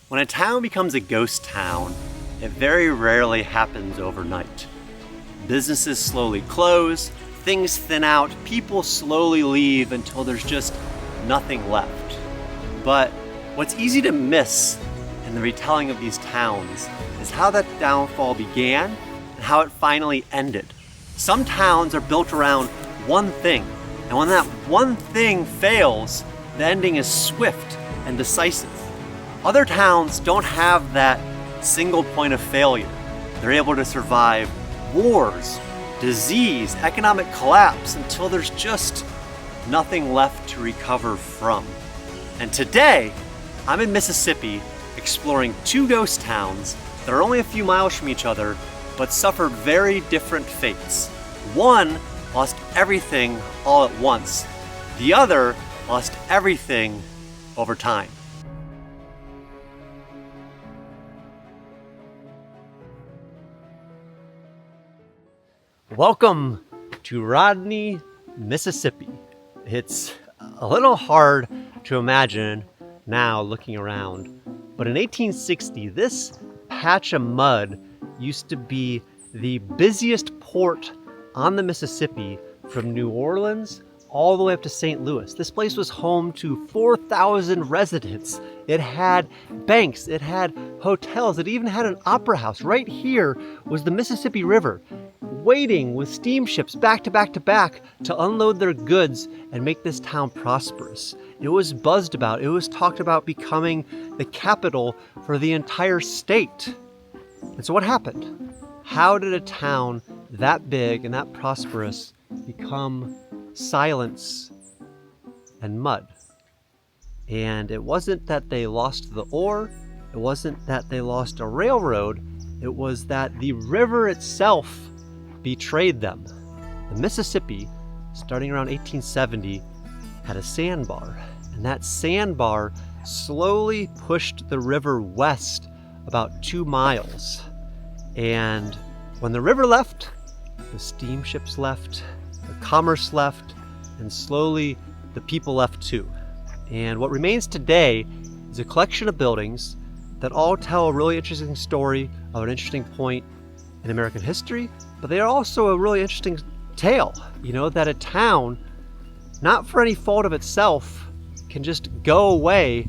When a town becomes a ghost town, it very rarely happens overnight. Businesses slowly close, things thin out, people slowly leave until there's just nothing left. But what's easy to miss in the retelling of these towns is how that downfall began and how it finally ended. Some towns are built around one thing, and when that one thing fails, the ending is swift and decisive. Other towns don't have that single point of failure. They're able to survive wars, disease, economic collapse until there's just nothing left to recover from. And today, I'm in Mississippi exploring two ghost towns that are only a few miles from each other, but suffered very different fates. One lost everything all at once. The other lost everything over time. Welcome to Rodney, Mississippi. It's a little hard to imagine now looking around, but in 1860, this patch of mud used to be the busiest port on the Mississippi from New Orleans all the way up to St. Louis. This place was home to 4,000 residents. It had banks, it had hotels, it even had an opera house. Right here was the Mississippi River, waiting with steamships back to back to back to unload their goods and make this town prosperous. It was buzzed about, it was talked about becoming the capital for the entire state. And so what happened? How did a town that big and that prosperous become silence and mud? And it wasn't that they lost the ore, it wasn't that they lost a railroad, it was that the river itself betrayed them. The Mississippi, starting around 1870, had a sandbar, and that sandbar slowly pushed the river west about 2 miles. And when the river left, the steamships left, the commerce left, and slowly the people left too. And what remains today is a collection of buildings that all tell a really interesting story of an interesting point in American history, but they are also a really interesting tale, that a town, not for any fault of itself, can just go away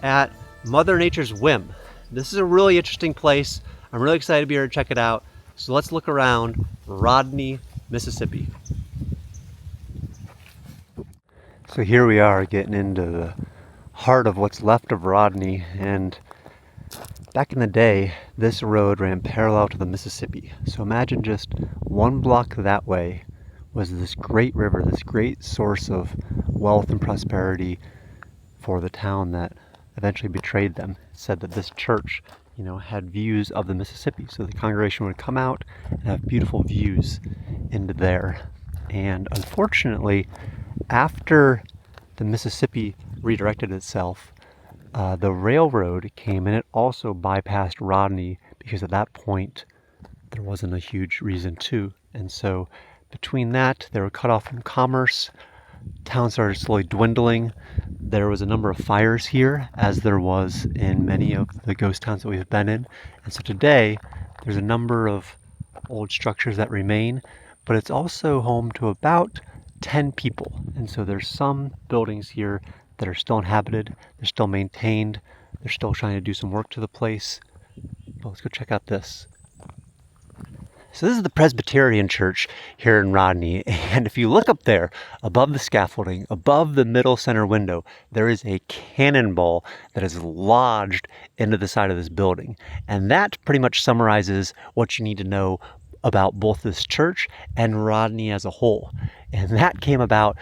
at Mother Nature's whim. This is a really interesting place. I'm really excited to be here to check it out. So let's look around Rodney, Mississippi. So here we are getting into the heart of what's left of Rodney, and back in the day, this road ran parallel to the Mississippi. So imagine just one block that way was this great river, this great source of wealth and prosperity for the town that eventually betrayed them. It said that this church, had views of the Mississippi. So the congregation would come out and have beautiful views into there. And unfortunately, after the Mississippi redirected itself, the railroad came and it also bypassed Rodney, because at that point there wasn't a huge reason to. And so between that, they were cut off from commerce. Town started slowly dwindling. There was a number of fires here, as there was in many of the ghost towns that we've been in. And so today, there's a number of old structures that remain, but it's also home to about 10 people. And so there's some buildings here that are still inhabited, they're still maintained, they're still trying to do some work to the place. But let's go check out this. So this is the Presbyterian Church here in Rodney, and if you look up there, above the scaffolding, above the middle center window, there is a cannonball that is lodged into the side of this building. And that pretty much summarizes what you need to know about both this church and Rodney as a whole. And that came about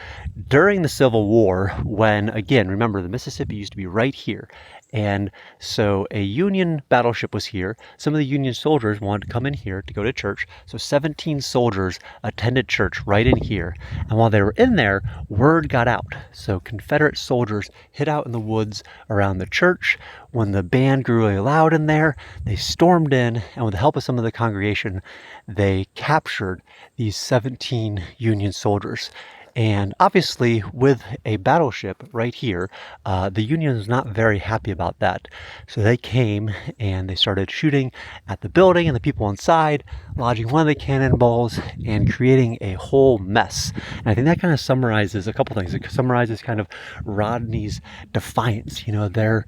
during the Civil War when, again, remember, the Mississippi used to be right here. And so a Union battleship was here. Some of the Union soldiers wanted to come in here to go to church. So 17 soldiers attended church right in here. And while they were in there, word got out. So Confederate soldiers hid out in the woods around the church. When the band grew really loud in there, they stormed in, and with the help of some of the congregation, they captured these 17 Union soldiers. And obviously, with a battleship right here, the Union was not very happy about that. So they came and they started shooting at the building and the people inside, lodging one of the cannonballs and creating a whole mess. And I think that kind of summarizes a couple things. It summarizes kind of Rodney's defiance, their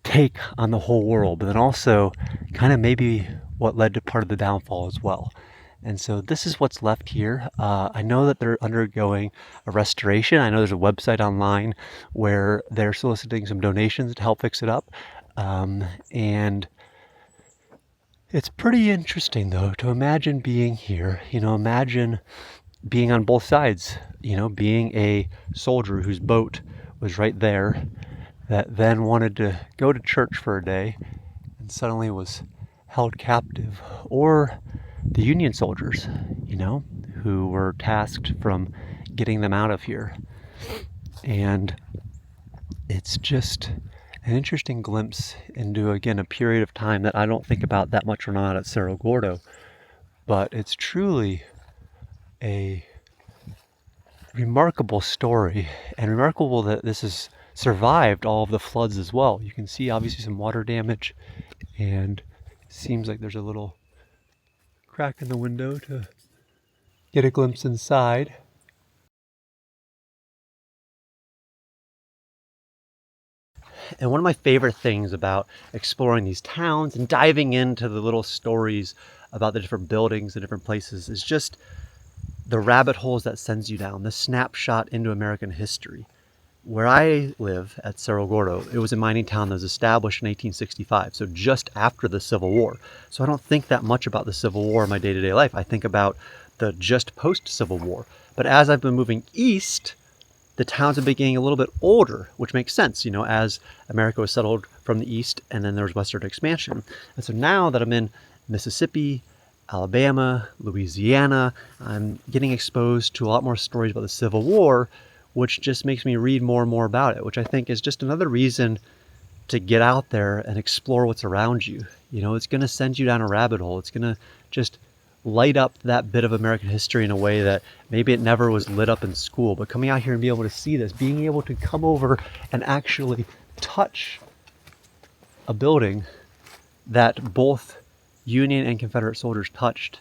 take on the whole world, but then also kind of maybe what led to part of the downfall as well. And so this is what's left here. I know that they're undergoing a restoration. I know there's a website online where they're soliciting some donations to help fix it up. And it's pretty interesting, though, to imagine being here. Imagine being on both sides, being a soldier whose boat was right there that then wanted to go to church for a day and suddenly was held captive, or the Union soldiers, who were tasked from getting them out of here. And it's just an interesting glimpse into, again, a period of time that I don't think about that much when I'm out at Cerro Gordo, but it's truly a remarkable story, and remarkable that this has survived all of the floods as well. You can see obviously some water damage, and it seems like there's a little crack in the window to get a glimpse inside. And one of my favorite things about exploring these towns and diving into the little stories about the different buildings and different places is just the rabbit holes that sends you down, the snapshot into American history. Where I live at Cerro Gordo, it was a mining town that was established in 1865, so just after the Civil War. So I don't think that much about the Civil War in my day-to-day life. I think about the just post-Civil War. But as I've been moving east, the towns have been getting a little bit older, which makes sense, as America was settled from the east and then there was westward expansion. And so now that I'm in Mississippi, Alabama, Louisiana, I'm getting exposed to a lot more stories about the Civil War, which just makes me read more and more about it, which I think is just another reason to get out there and explore what's around you. It's going to send you down a rabbit hole. It's going to just light up that bit of American history in a way that maybe it never was lit up in school. But coming out here and being able to see this, being able to come over and actually touch a building that both Union and Confederate soldiers touched,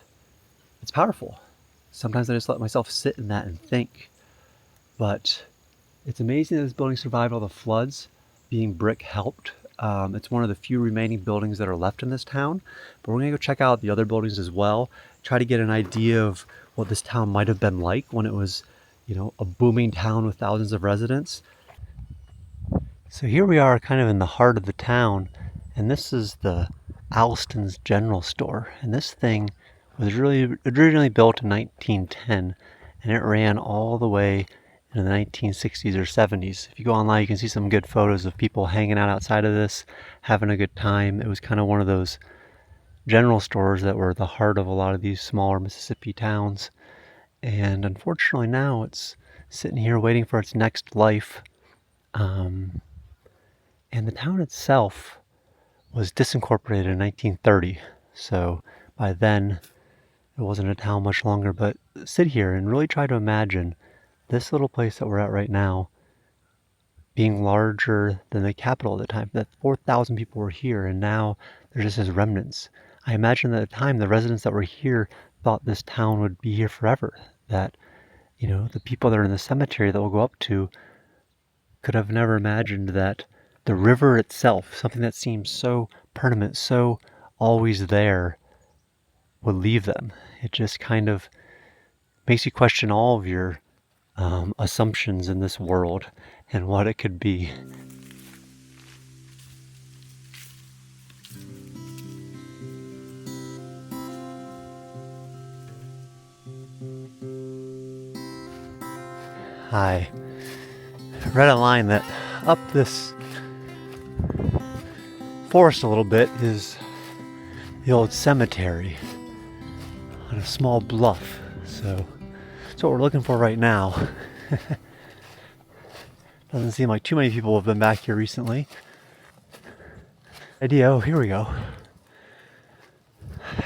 it's powerful. Sometimes I just let myself sit in that and think. But it's amazing that this building survived all the floods. Being brick helped. It's one of the few remaining buildings that are left in this town. But we're going to go check out the other buildings as well. Try to get an idea of what this town might have been like when it was, a booming town with thousands of residents. So here we are kind of in the heart of the town. And this is the Alston's General Store. And this thing was really originally built in 1910. And it ran all the way in the 1960s or 70s. If you go online, you can see some good photos of people hanging out outside of this, having a good time. It was kind of one of those general stores that were the heart of a lot of these smaller Mississippi towns. And unfortunately now it's sitting here waiting for its next life. And the town itself was disincorporated in 1930. So by then it wasn't a town much longer, but sit here and really try to imagine this little place that we're at right now being larger than the capital at the time. That 4,000 people were here, and now they're just as remnants. I imagine at the time the residents that were here thought this town would be here forever. That, the people that are in the cemetery that we'll go up to could have never imagined that the river itself, something that seems so permanent, so always there, would leave them. It just kind of makes you question all of your assumptions in this world and what it could be. I read a line that up this forest a little bit is the old cemetery on a small bluff. So that's what we're looking for right now. Doesn't seem like too many people have been back here recently. Oh, here we go.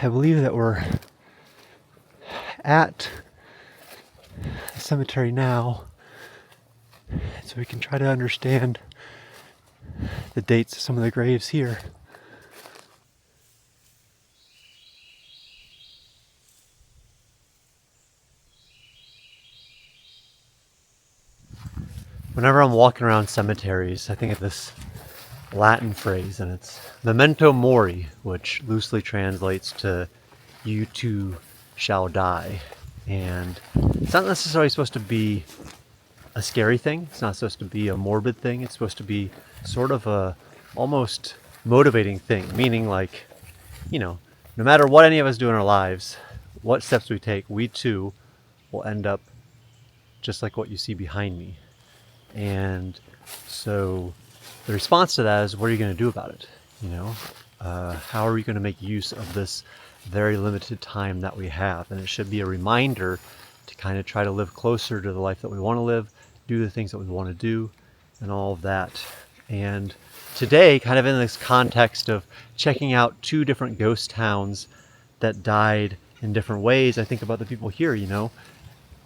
I believe that we're at cemetery now so we can try to understand the dates of some of the graves here. Whenever I'm walking around cemeteries, I think of this Latin phrase, and it's memento mori, which loosely translates to "you too shall die." And it's not necessarily supposed to be a scary thing. It's not supposed to be a morbid thing. It's supposed to be sort of a almost motivating thing, meaning like, you know, no matter what any of us do in our lives, what steps we take, we too will end up just like what you see behind me. And so the response to that is, what are you going to do about it? You know, how are we going to make use of this very limited time that we have? And it should be a reminder to kind of try to live closer to the life that we want to live, do the things that we want to do, and all of that. And today, kind of in this context of checking out 2 different ghost towns that died in different ways, I think about the people here, you know.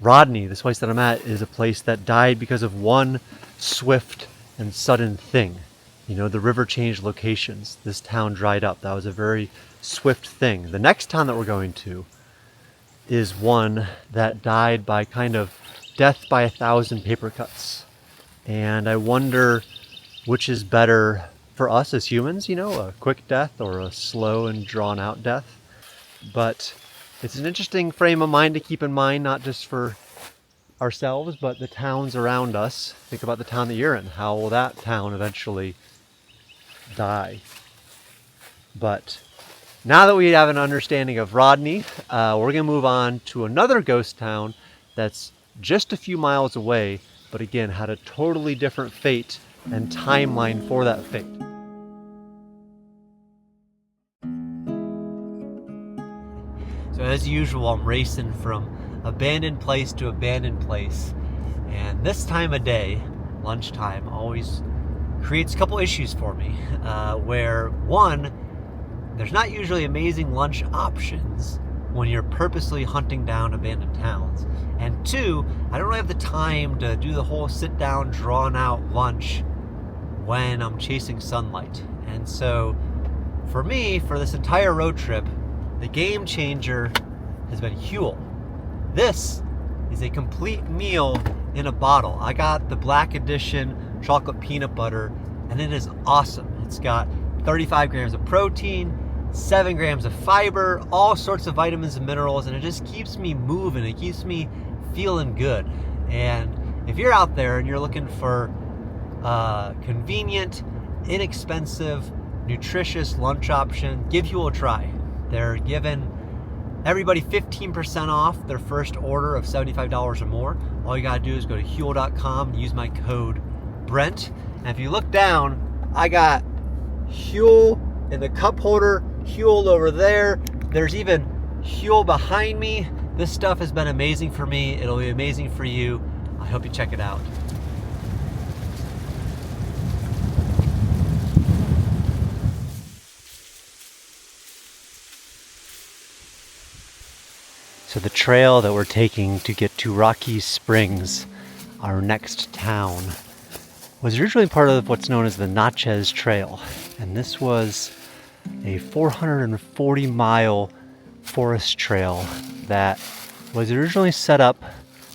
Rodney, this place that I'm at, is a place that died because of one swift and sudden thing. You know, the river changed locations. This town dried up. That was a very swift thing. The next town that we're going to is one that died by kind of death by 1,000 paper cuts. And I wonder which is better for us as humans, you know, a quick death or a slow and drawn out death. But it's an interesting frame of mind to keep in mind, not just for ourselves, but the towns around us. Think about the town that you're in. How will that town eventually die? But now that we have an understanding of Rodney, we're going to move on to another ghost town that's just a few miles away, but again, had a totally different fate and timeline for that fate. So as usual, I'm racing from abandoned place to abandoned place. And this time of day, lunchtime, always creates a couple issues for me. Where one, there's not usually amazing lunch options when you're purposely hunting down abandoned towns. And 2, I don't really have the time to do the whole sit down, drawn out lunch when I'm chasing sunlight. And so for me, for this entire road trip, the game changer has been Huel. This is a complete meal in a bottle. I got the Black Edition chocolate peanut butter, and it is awesome. It's got 35 grams of protein, 7 grams of fiber, all sorts of vitamins and minerals, and it just keeps me moving. It keeps me feeling good. And if you're out there and you're looking for convenient, inexpensive, nutritious lunch option, give Huel a try. They're giving everybody 15% off their first order of $75 or more. All you gotta do is go to Huel.com, use my code Brent. And if you look down, I got Huel in the cup holder, Huel over there. There's even Huel behind me. This stuff has been amazing for me. It'll be amazing for you. I hope you check it out. So the trail that we're taking to get to Rocky Springs, our next town, was originally part of what's known as the Natchez Trail. And this was a 440-mile forest trail that was originally set up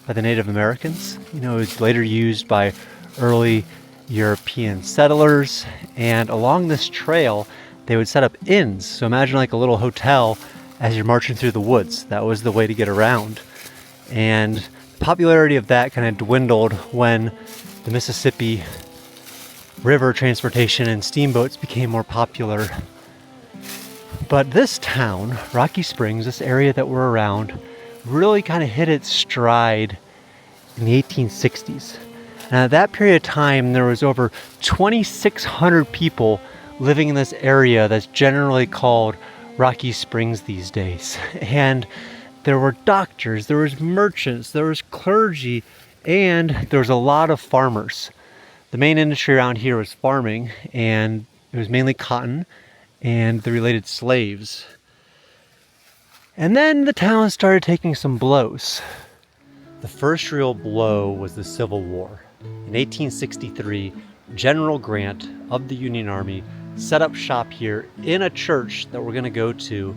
by the Native Americans. You know, it was later used by early European settlers. And along this trail, they would set up inns. So imagine like a little hotel as you're marching through the woods. That was the way to get around. And the popularity of that kind of dwindled when the Mississippi River transportation and steamboats became more popular. But this town, Rocky Springs, this area that we're around, really kind of hit its stride in the 1860s. And at that period of time, there was over 2,600 people living in this area that's generally called Rocky Springs these days. And there were doctors, there was merchants, there was clergy, and there was a lot of farmers. The main industry around here was farming, and it was mainly cotton and the related slaves. And then the town started taking some blows. The first real blow was the Civil War. In 1863, General Grant of the Union Army set up shop here in a church that we're going to go to,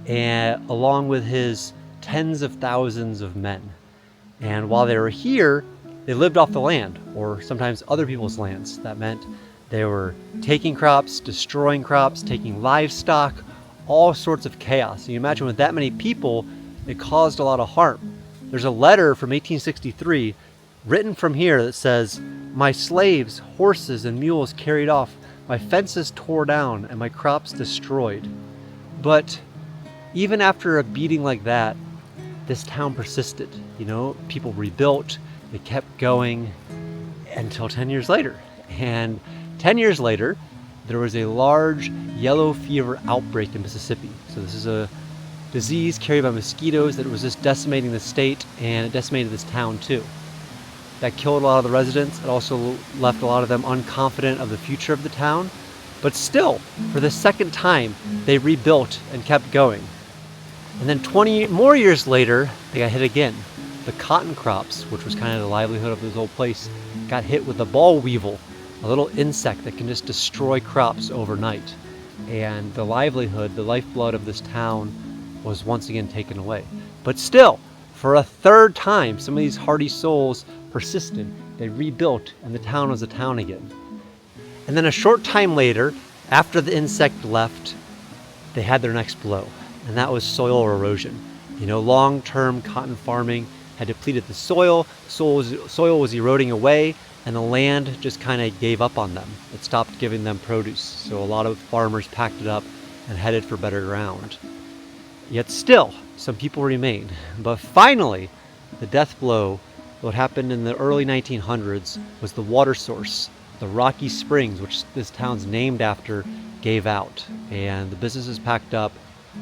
and along with his tens of thousands of men. And while they were here, they lived off the land, or sometimes other people's lands. That meant they were taking crops, destroying crops, taking livestock, all sorts of chaos. So you imagine with that many people, it caused a lot of harm. There's a letter from 1863 written from here that says, "My slaves, horses, and mules carried off, my fences tore down, and my crops destroyed." But even after a beating like that, this town persisted. You know, people rebuilt, they kept going until 10 years later. And 10 years later, there was a large yellow fever outbreak in Mississippi. So this is a disease carried by mosquitoes that was just decimating the state, and it decimated this town too. That killed a lot of the residents. It also left a lot of them unconfident of the future of the town. But still, for the second time, they rebuilt and kept going. And then 20 more years later, they got hit again. The cotton crops, which was kind of the livelihood of this whole place, got hit with the ball weevil, a little insect that can just destroy crops overnight. And the livelihood, the lifeblood of this town was once again taken away. But still, for a third time, some of these hardy souls persisted. They rebuilt, and the town was a town again. And then a short time later, after the insect left, they had their next blow, and that was soil erosion. You know, long-term cotton farming had depleted the soil. Soil was eroding away, and the land just kind of gave up on them. It stopped giving them produce. So a lot of farmers packed it up and headed for better ground. Yet still, some people remained. But finally, the death blow, what happened in the early 1900s, was the water source. The Rocky Springs, which this town's named after, gave out. And the businesses packed up,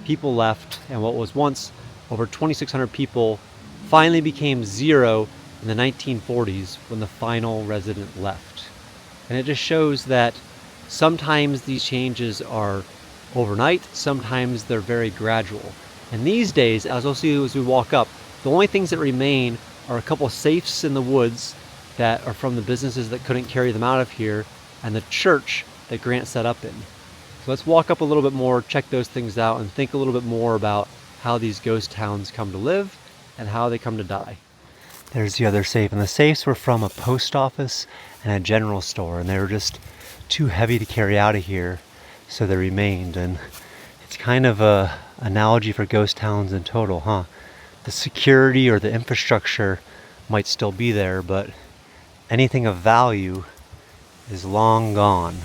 people left, and what was once over 2,600 people finally became zero in the 1940s when the final resident left. And it just shows that sometimes these changes are overnight, sometimes they're very gradual. And these days, as we'll see as we walk up, the only things that remain are a couple of safes in the woods that are from the businesses that couldn't carry them out of here, and the church that Grant set up in. So let's walk up a little bit more, check those things out, and think a little bit more about how these ghost towns come to live and how they come to die. There's the other safe, and the safes were from a post office and a general store, and they were just too heavy to carry out of here, so they remained. And it's kind of a analogy for ghost towns in total, huh? The security or the infrastructure might still be there, but anything of value is long gone.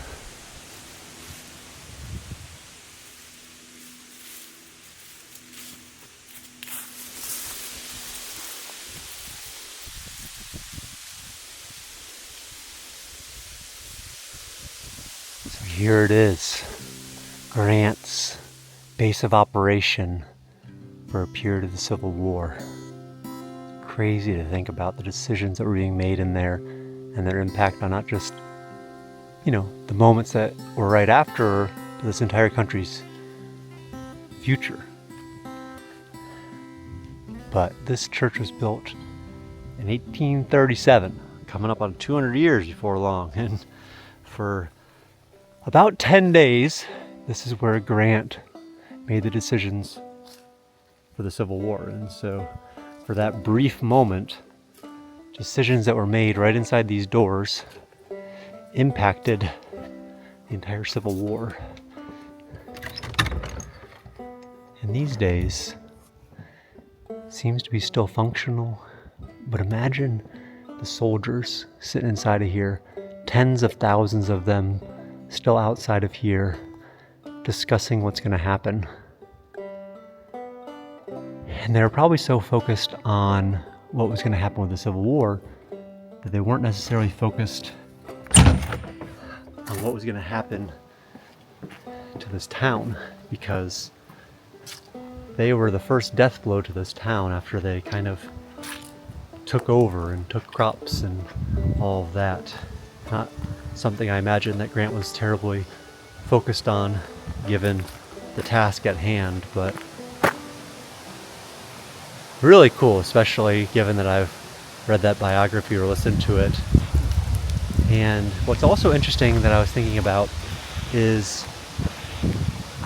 So here it is, Grant's base of operation for a period of the Civil War. Crazy to think about the decisions that were being made in there and their impact on not just, you know, the moments that were right after this entire country's future. But this church was built in 1837, coming up on 200 years before long, and for about 10 days, this is where Grant made the decisions for the Civil War. And so for that brief moment, decisions that were made right inside these doors impacted the entire Civil War. And these days, it seems to be still functional, but imagine the soldiers sitting inside of here, tens of thousands of them still outside of here, discussing what's going to happen. And they were probably so focused on what was going to happen with the Civil War that they weren't necessarily focused on what was going to happen to this town, because they were the first death blow to this town after they kind of took over and took crops and all of that. Not something I imagine that Grant was terribly focused on given the task at hand, but really cool, especially given that I've read that biography or listened to it. And what's also interesting that I was thinking about is,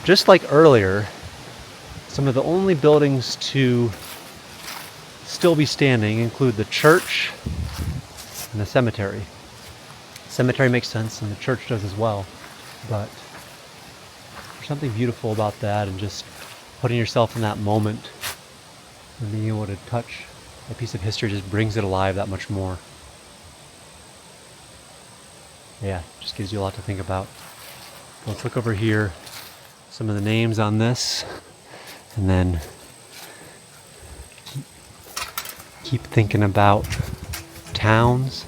just like earlier, some of the only buildings to still be standing include the church and the cemetery. The cemetery makes sense and the church does as well, but there's something beautiful about that, and just putting yourself in that moment and being able to touch a piece of history just brings it alive that much more. Yeah, just gives you a lot to think about. Let's look over here, some of the names on this, and then keep thinking about towns,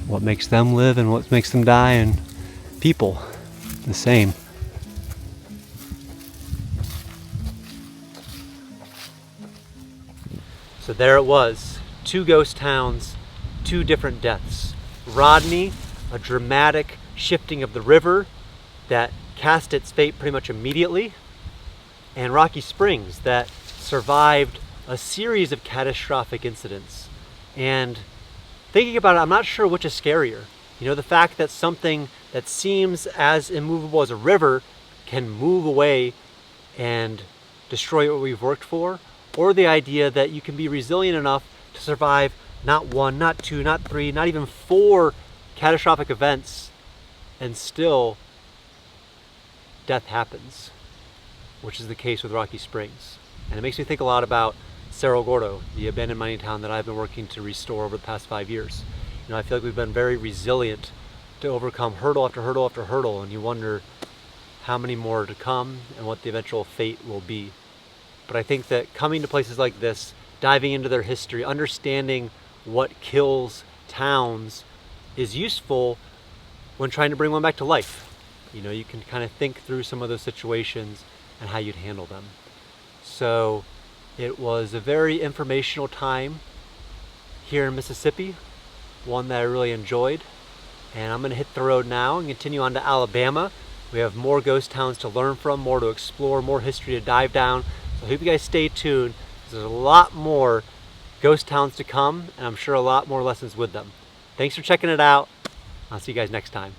what makes them live and what makes them die, and people the same. So there it was, 2 ghost towns, 2 different deaths. Rodney, a dramatic shifting of the river that cast its fate pretty much immediately, and Rocky Springs that survived a series of catastrophic incidents. And thinking about it, I'm not sure which is scarier. You know, the fact that something that seems as immovable as a river can move away and destroy what we've worked for, or the idea that you can be resilient enough to survive not 1, not 2, not 3, not even 4 catastrophic events, and still death happens, which is the case with Rocky Springs. And it makes me think a lot about Cerro Gordo, the abandoned mining town that I've been working to restore over the past 5 years. You know, I feel like we've been very resilient to overcome hurdle after hurdle after hurdle, and you wonder how many more are to come and what the eventual fate will be. But I think that coming to places like this, diving into their history, understanding what kills towns is useful when trying to bring one back to life. You know, you can kind of think through some of those situations and how you'd handle them. So it was a very informational time here in Mississippi, one that I really enjoyed. And I'm going to hit the road now and continue on to Alabama. We have more ghost towns to learn from, more to explore, more history to dive down. So I hope you guys stay tuned. There's a lot more ghost towns to come, and I'm sure a lot more lessons with them. Thanks for checking it out. I'll see you guys next time.